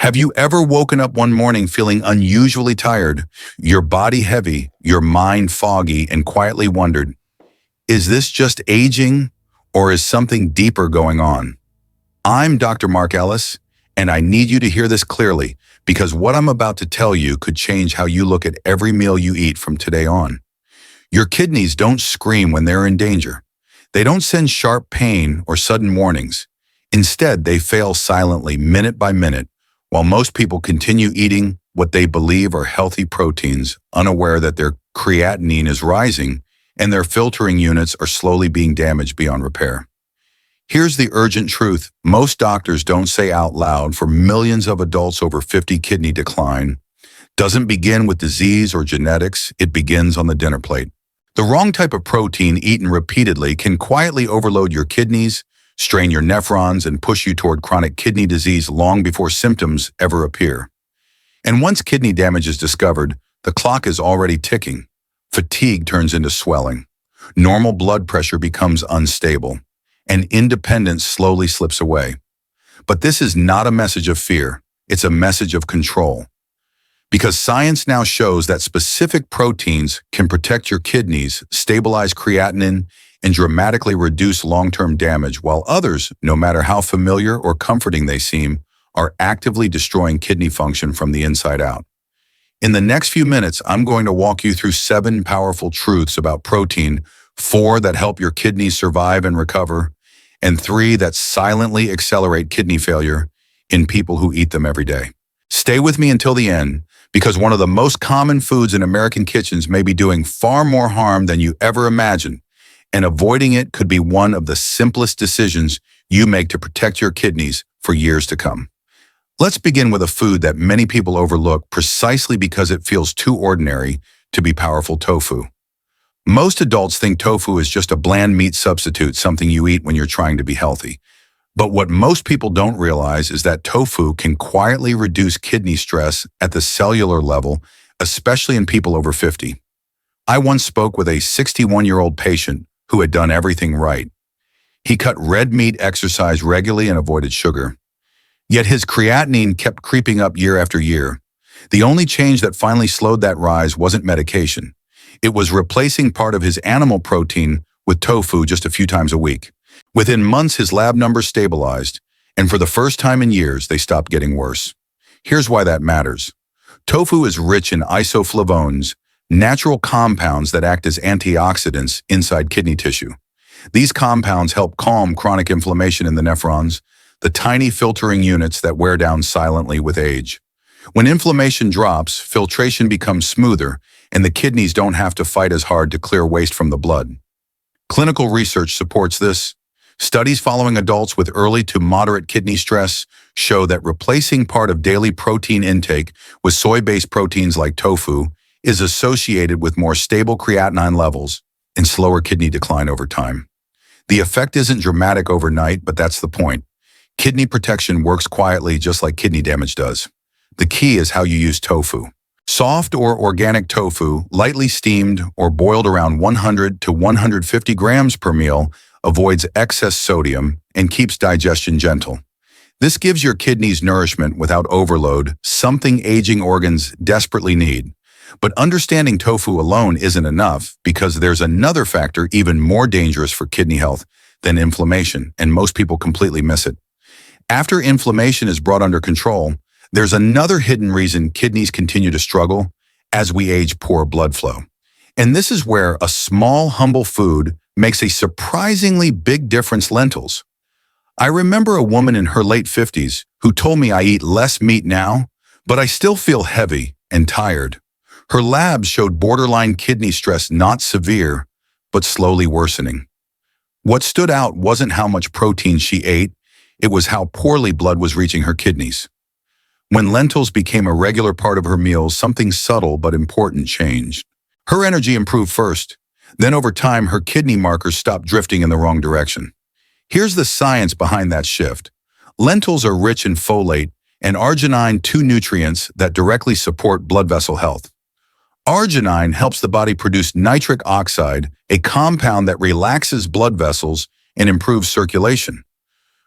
Have you ever woken up one morning feeling unusually tired, your body heavy, your mind foggy, and quietly wondered, is this just aging or is something deeper going on? I'm Dr. Mark Ellis, and I need you to hear this clearly because what I'm about to tell you could change how you look at every meal you eat from today on. Your kidneys don't scream when they're in danger. They don't send sharp pain or sudden warnings. Instead, they fail silently, minute by minute, while most people continue eating what they believe are healthy proteins, unaware that their creatinine is rising and their filtering units are slowly being damaged beyond repair. Here's the urgent truth. Most doctors don't say out loud for millions of adults over 50 kidney decline doesn't begin with disease or genetics, it begins on the dinner plate. The wrong type of protein eaten repeatedly can quietly overload your kidneys, strain your nephrons, and push you toward chronic kidney disease long before symptoms ever appear. And once kidney damage is discovered, the clock is already ticking. Fatigue turns into swelling. Normal blood pressure becomes unstable, and independence slowly slips away. But this is not a message of fear. It's a message of control. Because science now shows that specific proteins can protect your kidneys, stabilize creatinine, and dramatically reduce long-term damage, while others, no matter how familiar or comforting they seem, are actively destroying kidney function from the inside out. In the next few minutes, I'm going to walk you through 7 powerful truths about protein, 4 that help your kidneys survive and recover, and 3 that silently accelerate kidney failure in people who eat them every day. Stay with me until the end, because one of the most common foods in American kitchens may be doing far more harm than you ever imagined, and avoiding it could be one of the simplest decisions you make to protect your kidneys for years to come. Let's begin with a food that many people overlook precisely because it feels too ordinary to be powerful: tofu. Most adults think tofu is just a bland meat substitute, something you eat when you're trying to be healthy. But what most people don't realize is that tofu can quietly reduce kidney stress at the cellular level, especially in people over 50. I once spoke with a 61-year-old patient who had done everything right. He cut red meat, exercised regularly, and avoided sugar. Yet his creatinine kept creeping up year after year. The only change that finally slowed that rise wasn't medication. It was replacing part of his animal protein with tofu just a few times a week. Within months, his lab numbers stabilized, and for the first time in years, they stopped getting worse. Here's why that matters. Tofu is rich in isoflavones, natural compounds that act as antioxidants inside kidney tissue. These compounds help calm chronic inflammation in the nephrons, the tiny filtering units that wear down silently with age. When inflammation drops, filtration becomes smoother, and the kidneys don't have to fight as hard to clear waste from the blood. Clinical research supports this. Studies following adults with early to moderate kidney stress show that replacing part of daily protein intake with soy-based proteins like tofu is associated with more stable creatinine levels and slower kidney decline over time. The effect isn't dramatic overnight, but that's the point. Kidney protection works quietly just like kidney damage does. The key is how you use tofu. Soft or organic tofu, lightly steamed or boiled around 100 to 150 grams per meal, avoids excess sodium and keeps digestion gentle. This gives your kidneys nourishment without overload, something aging organs desperately need. But understanding tofu alone isn't enough because there's another factor even more dangerous for kidney health than inflammation, and most people completely miss it. After inflammation is brought under control, there's another hidden reason kidneys continue to struggle: as we age, poor blood flow. And this is where a small, humble food makes a surprisingly big difference: lentils. I remember a woman in her late 50s who told me, "I eat less meat now, but I still feel heavy and tired." Her labs showed borderline kidney stress, not severe, but slowly worsening. What stood out wasn't how much protein she ate, it was how poorly blood was reaching her kidneys. When lentils became a regular part of her meals, something subtle but important changed. Her energy improved first, then over time her kidney markers stopped drifting in the wrong direction. Here's the science behind that shift. Lentils are rich in folate and arginine, 2 nutrients that directly support blood vessel health. Arginine helps the body produce nitric oxide, a compound that relaxes blood vessels and improves circulation.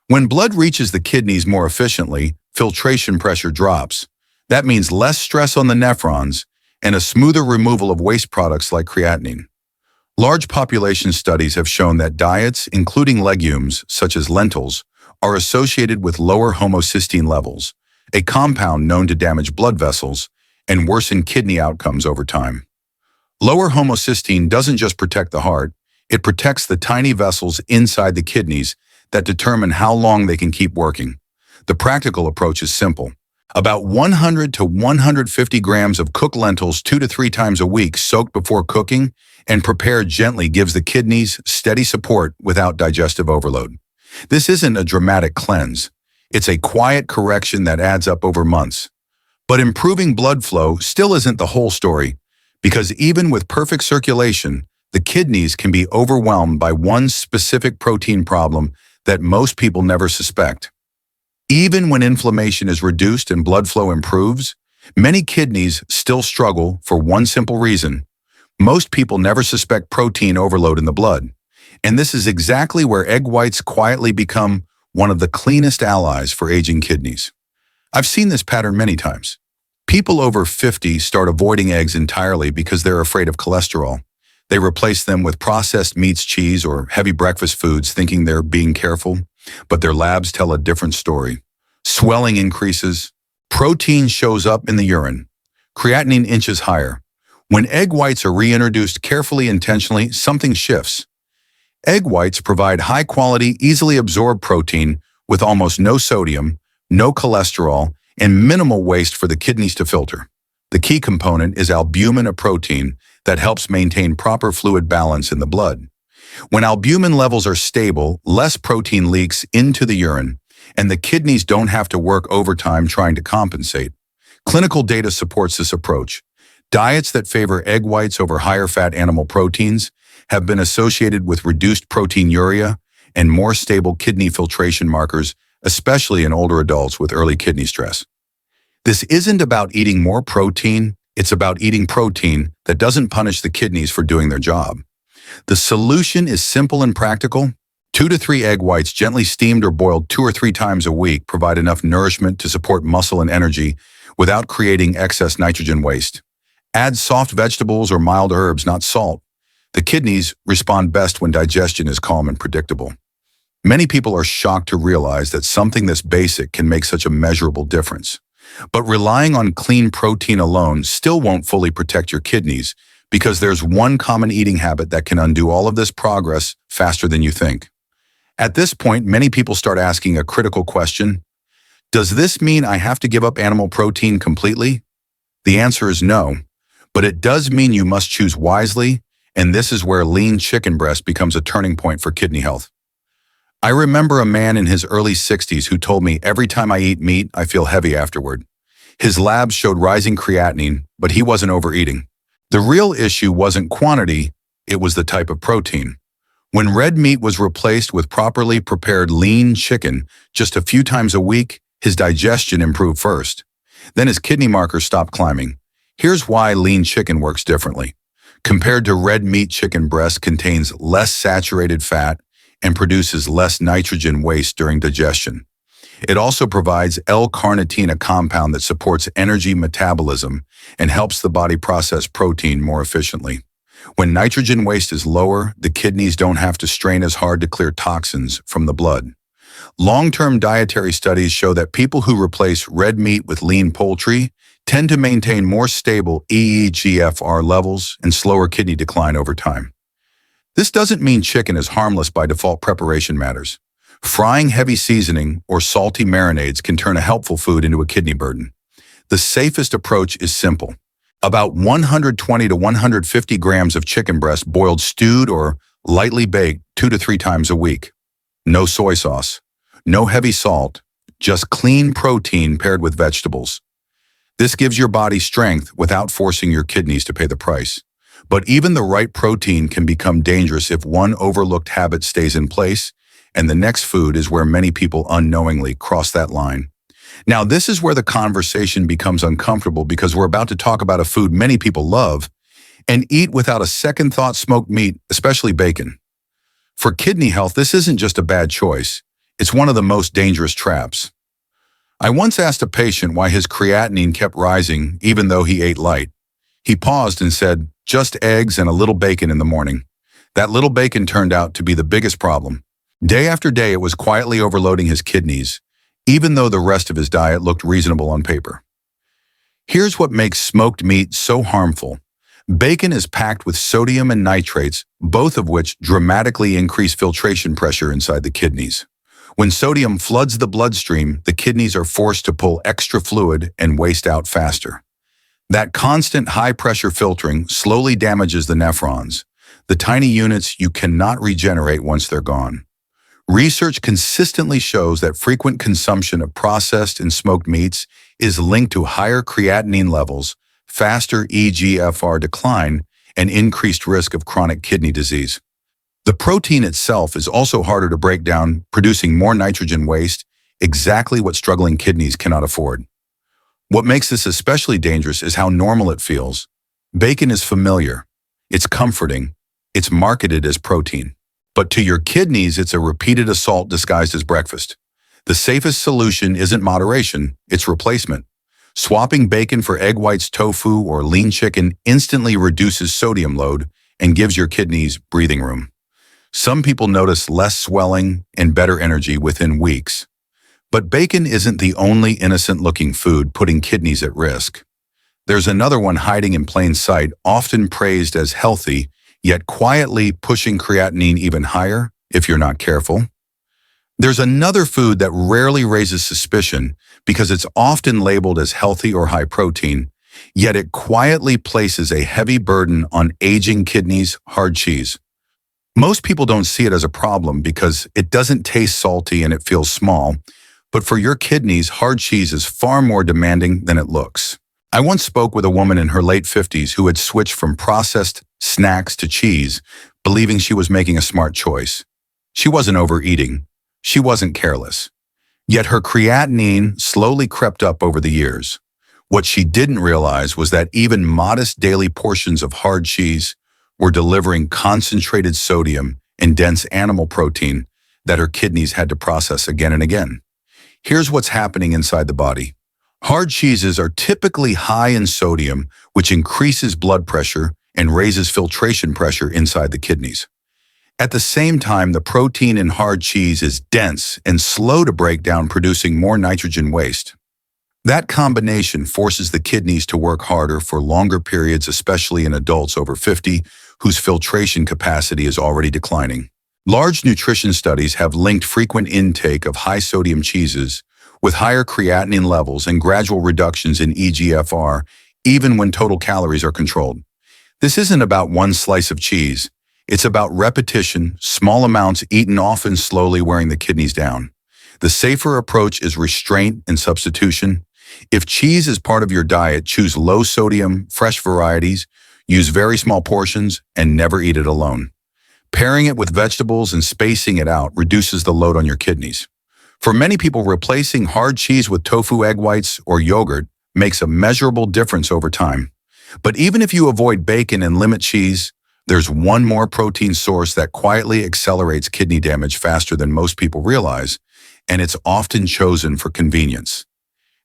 When blood reaches the kidneys more efficiently, filtration pressure drops. That means less stress on the nephrons and a smoother removal of waste products like creatinine. Large population studies have shown that diets, including legumes such as lentils, are associated with lower homocysteine levels, a compound known to damage blood vessels and worsen kidney outcomes over time. Lower homocysteine doesn't just protect the heart, it protects the tiny vessels inside the kidneys that determine how long they can keep working. The practical approach is simple. About 100 to 150 grams of cooked lentils 2 to 3 times a week soaked before cooking and prepared gently gives the kidneys steady support without digestive overload. This isn't a dramatic cleanse. It's a quiet correction that adds up over months. But improving blood flow still isn't the whole story, because even with perfect circulation, the kidneys can be overwhelmed by one specific protein problem that most people never suspect. Even when inflammation is reduced and blood flow improves, many kidneys still struggle for one simple reason. Most people never suspect protein overload in the blood. And this is exactly where egg whites quietly become one of the cleanest allies for aging kidneys. I've seen this pattern many times. People over 50 start avoiding eggs entirely because they're afraid of cholesterol. They replace them with processed meats, cheese, or heavy breakfast foods thinking they're being careful, but their labs tell a different story. Swelling increases, protein shows up in the urine, creatinine inches higher. When egg whites are reintroduced carefully, intentionally, something shifts. Egg whites provide high-quality, easily absorbed protein with almost no sodium, no cholesterol, and minimal waste for the kidneys to filter. The key component is albumin, a protein that helps maintain proper fluid balance in the blood. When albumin levels are stable, less protein leaks into the urine, and the kidneys don't have to work overtime trying to compensate. Clinical data supports this approach. Diets that favor egg whites over higher-fat animal proteins have been associated with reduced proteinuria and more stable kidney filtration markers, especially in older adults with early kidney stress. This isn't about eating more protein, it's about eating protein that doesn't punish the kidneys for doing their job. The solution is simple and practical. 2 to 3 egg whites gently steamed or boiled 2 or 3 times a week provide enough nourishment to support muscle and energy without creating excess nitrogen waste. Add soft vegetables or mild herbs, not salt. The kidneys respond best when digestion is calm and predictable. Many people are shocked to realize that something this basic can make such a measurable difference. But relying on clean protein alone still won't fully protect your kidneys because there's one common eating habit that can undo all of this progress faster than you think. At this point, many people start asking a critical question. Does this mean I have to give up animal protein completely? The answer is no, but it does mean you must choose wisely, and this is where lean chicken breast becomes a turning point for kidney health. I remember a man in his early 60s who told me every time I eat meat, I feel heavy afterward. His labs showed rising creatinine, but he wasn't overeating. The real issue wasn't quantity, it was the type of protein. When red meat was replaced with properly prepared lean chicken just a few times a week, his digestion improved first. Then his kidney markers stopped climbing. Here's why lean chicken works differently. Compared to red meat, chicken breast contains less saturated fat and produces less nitrogen waste during digestion. It also provides L-carnitine, a compound that supports energy metabolism and helps the body process protein more efficiently. When nitrogen waste is lower, the kidneys don't have to strain as hard to clear toxins from the blood. Long-term dietary studies show that people who replace red meat with lean poultry tend to maintain more stable eGFR levels and slower kidney decline over time. This doesn't mean chicken is harmless by default. Preparation matters. Frying, heavy seasoning, or salty marinades can turn a helpful food into a kidney burden. The safest approach is simple. About 120 to 150 grams of chicken breast boiled, stewed, or lightly baked 2 to 3 times a week. No soy sauce, no heavy salt, just clean protein paired with vegetables. This gives your body strength without forcing your kidneys to pay the price. But even the right protein can become dangerous if one overlooked habit stays in place, and the next food is where many people unknowingly cross that line. Now, this is where the conversation becomes uncomfortable because we're about to talk about a food many people love and eat without a second thought: smoked meat, especially bacon. For kidney health, this isn't just a bad choice. It's one of the most dangerous traps. I once asked a patient why his creatinine kept rising even though he ate light. He paused and said, "Just eggs and a little bacon in the morning." That little bacon turned out to be the biggest problem. Day after day, it was quietly overloading his kidneys, even though the rest of his diet looked reasonable on paper. Here's what makes smoked meat so harmful. Bacon is packed with sodium and nitrates, both of which dramatically increase filtration pressure inside the kidneys. When sodium floods the bloodstream, the kidneys are forced to pull extra fluid and waste out faster. That constant high-pressure filtering slowly damages the nephrons, the tiny units you cannot regenerate once they're gone. Research consistently shows that frequent consumption of processed and smoked meats is linked to higher creatinine levels, faster eGFR decline, and increased risk of chronic kidney disease. The protein itself is also harder to break down, producing more nitrogen waste, exactly what struggling kidneys cannot afford. What makes this especially dangerous is how normal it feels. Bacon is familiar. It's comforting. It's marketed as protein. But to your kidneys, it's a repeated assault disguised as breakfast. The safest solution isn't moderation, it's replacement. Swapping bacon for egg whites, tofu, or lean chicken instantly reduces sodium load and gives your kidneys breathing room. Some people notice less swelling and better energy within weeks. But bacon isn't the only innocent-looking food putting kidneys at risk. There's another one hiding in plain sight, often praised as healthy, yet quietly pushing creatinine even higher if you're not careful. There's another food that rarely raises suspicion because it's often labeled as healthy or high protein, yet it quietly places a heavy burden on aging kidneys: hard cheese. Most people don't see it as a problem because it doesn't taste salty and it feels small, but for your kidneys, hard cheese is far more demanding than it looks. I once spoke with a woman in her late 50s who had switched from processed snacks to cheese, believing she was making a smart choice. She wasn't overeating. She wasn't careless. Yet her creatinine slowly crept up over the years. What she didn't realize was that even modest daily portions of hard cheese were delivering concentrated sodium and dense animal protein that her kidneys had to process again and again. Here's what's happening inside the body. Hard cheeses are typically high in sodium, which increases blood pressure and raises filtration pressure inside the kidneys. At the same time, the protein in hard cheese is dense and slow to break down, producing more nitrogen waste. That combination forces the kidneys to work harder for longer periods, especially in adults over 50, whose filtration capacity is already declining. Large nutrition studies have linked frequent intake of high-sodium cheeses with higher creatinine levels and gradual reductions in eGFR, even when total calories are controlled. This isn't about one slice of cheese. It's about repetition, small amounts eaten often slowly, wearing the kidneys down. The safer approach is restraint and substitution. If cheese is part of your diet, choose low-sodium, fresh varieties, use very small portions, and never eat it alone. Pairing it with vegetables and spacing it out reduces the load on your kidneys. For many people, replacing hard cheese with tofu, egg whites, or yogurt makes a measurable difference over time. But even if you avoid bacon and limit cheese, there's one more protein source that quietly accelerates kidney damage faster than most people realize, and it's often chosen for convenience.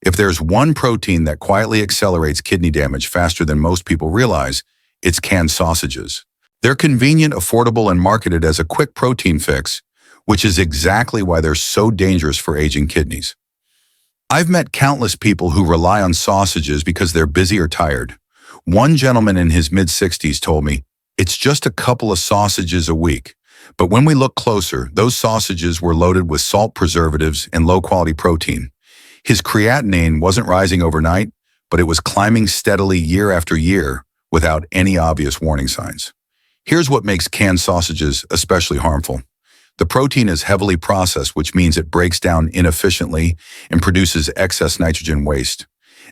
If there's one protein that quietly accelerates kidney damage faster than most people realize, it's canned sausages. They're convenient, affordable, and marketed as a quick protein fix, which is exactly why they're so dangerous for aging kidneys. I've met countless people who rely on sausages because they're busy or tired. One gentleman in his mid-60s told me, "It's just a couple of sausages a week." But when we look closer, those sausages were loaded with salt, preservatives, and low-quality protein. His creatinine wasn't rising overnight, but it was climbing steadily year after year without any obvious warning signs. Here's what makes canned sausages especially harmful. The protein is heavily processed, which means it breaks down inefficiently and produces excess nitrogen waste.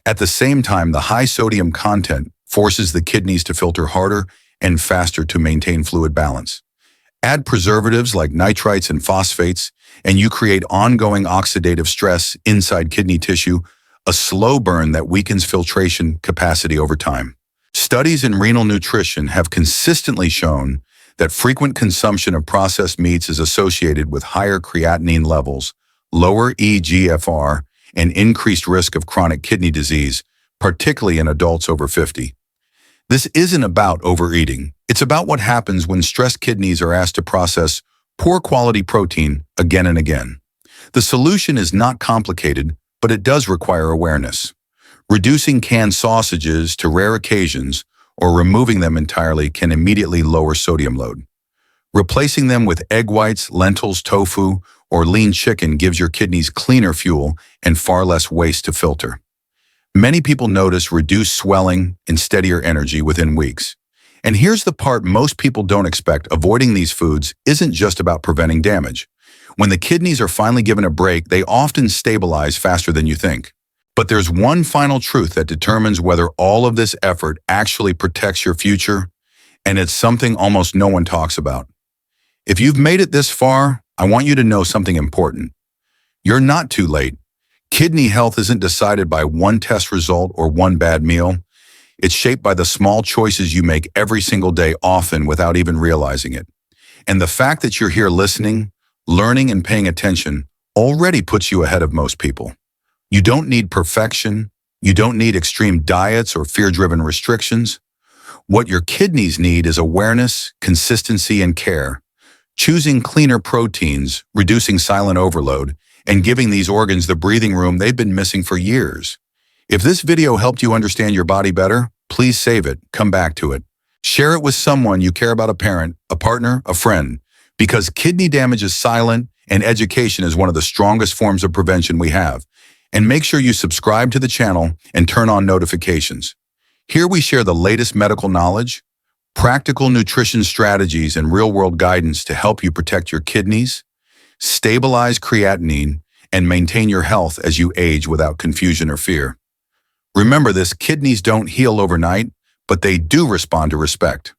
At the same time, the high sodium content forces the kidneys to filter harder and faster to maintain fluid balance. Add preservatives like nitrites and phosphates, and you create ongoing oxidative stress inside kidney tissue, a slow burn that weakens filtration capacity over time. Studies in renal nutrition have consistently shown that frequent consumption of processed meats is associated with higher creatinine levels, lower eGFR, and increased risk of chronic kidney disease, particularly in adults over 50. This isn't about overeating. It's about what happens when stressed kidneys are asked to process poor quality protein again and again. The solution is not complicated, but it does require awareness. Reducing canned sausages to rare occasions or removing them entirely can immediately lower sodium load. Replacing them with egg whites, lentils, tofu, or lean chicken gives your kidneys cleaner fuel and far less waste to filter. Many people notice reduced swelling and steadier energy within weeks. And here's the part most people don't expect: avoiding these foods isn't just about preventing damage. When the kidneys are finally given a break, they often stabilize faster than you think. But there's one final truth that determines whether all of this effort actually protects your future, and it's something almost no one talks about. If you've made it this far, I want you to know something important. You're not too late. Kidney health isn't decided by one test result or one bad meal. It's shaped by the small choices you make every single day, often without even realizing it. And the fact that you're here listening, learning, and paying attention already puts you ahead of most people. You don't need perfection. You don't need extreme diets or fear-driven restrictions. What your kidneys need is awareness, consistency, and care. Choosing cleaner proteins, reducing silent overload, and giving these organs the breathing room they've been missing for years. If this video helped you understand your body better, please save it, come back to it. Share it with someone you care about: a parent, a partner, a friend, because kidney damage is silent and education is one of the strongest forms of prevention we have. And make sure you subscribe to the channel and turn on notifications. Here we share the latest medical knowledge, practical nutrition strategies, and real-world guidance to help you protect your kidneys, stabilize creatinine, and maintain your health as you age without confusion or fear. Remember this: kidneys don't heal overnight, but they do respond to respect.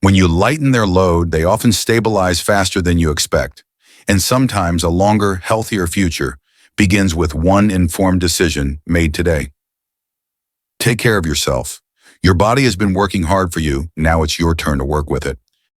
When you lighten their load, they often stabilize faster than you expect. And sometimes a longer, healthier future begins with one informed decision made today. Take care of yourself. Your body has been working hard for you. Now it's your turn to work with it.